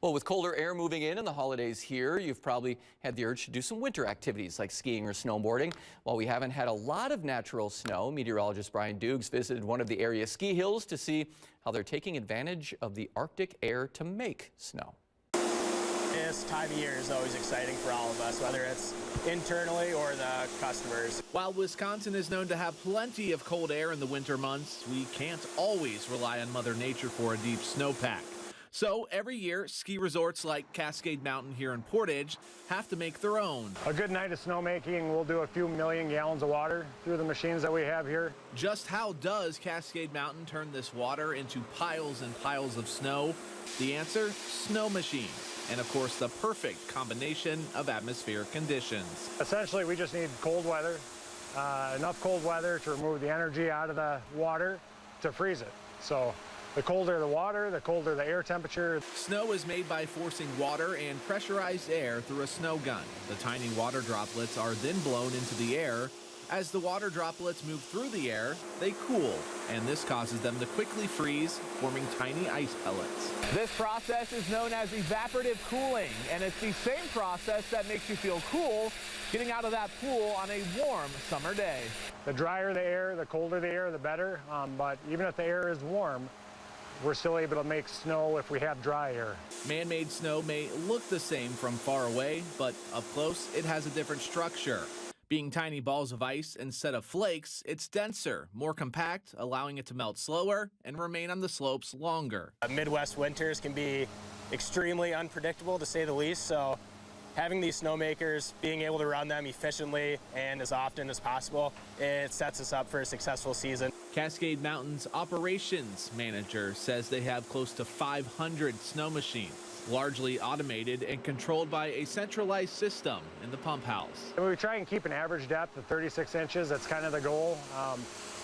Well, with colder air moving in and the holidays here, you've probably had the urge to do some winter activities like skiing or snowboarding. While we haven't had a lot of natural snow, meteorologist Brian Dukes visited one of the area ski hills to see how they're taking advantage of the Arctic air to make snow. This time of year is always exciting for all of us, whether it's internally or the customers. While Wisconsin is known to have plenty of cold air in the winter months, we can't always rely on Mother Nature for a deep snowpack. So every year, ski resorts like Cascade Mountain here in Portage have to make their own. A good night of snowmaking, we'll do a few million gallons of water through the machines that we have here. Just how does Cascade Mountain turn this water into piles and piles of snow? The answer, snow machines. And of course, the perfect combination of atmospheric conditions. Essentially, we just need cold weather, enough cold weather to remove the energy out of the water to freeze it. So the colder the water, the colder the air temperature. Snow is made by forcing water and pressurized air through a snow gun. The tiny water droplets are then blown into the air. As the water droplets move through the air, they cool, and this causes them to quickly freeze, forming tiny ice pellets. This process is known as evaporative cooling, and it's the same process that makes you feel cool getting out of that pool on a warm summer day. The drier the air, the colder the air, the better. But even if the air is warm, we're still able to make snow if we have dry air. Man-made snow may look the same from far away, but up close, it has a different structure. Being tiny balls of ice instead of flakes, it's denser, more compact, allowing it to melt slower and remain on the slopes longer. Midwest winters can be extremely unpredictable, to say the least, so having these snowmakers, being able to run them efficiently and as often as possible, it sets us up for a successful season. Cascade Mountain's operations manager says they have close to 500 snow machines, largely automated and controlled by a centralized system in the pump house. We try and keep an average depth of 36 inches. That's kind of the goal.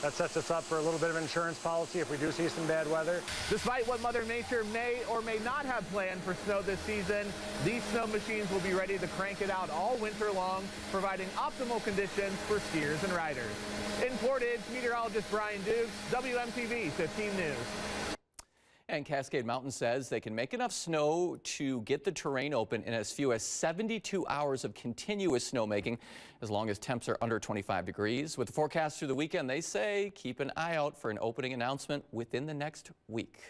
That sets us up for a little bit of insurance policy if we do see some bad weather. Despite what Mother Nature may or may not have planned for snow this season, these snow machines will be ready to crank it out all winter long, providing optimal conditions for skiers and riders. In Portage, meteorologist Brian Dukes, WMTV 15 News. And Cascade Mountain says they can make enough snow to get the terrain open in as few as 72 hours of continuous snowmaking, as long as temps are under 25 degrees. With the forecast through the weekend, they say keep an eye out for an opening announcement within the next week.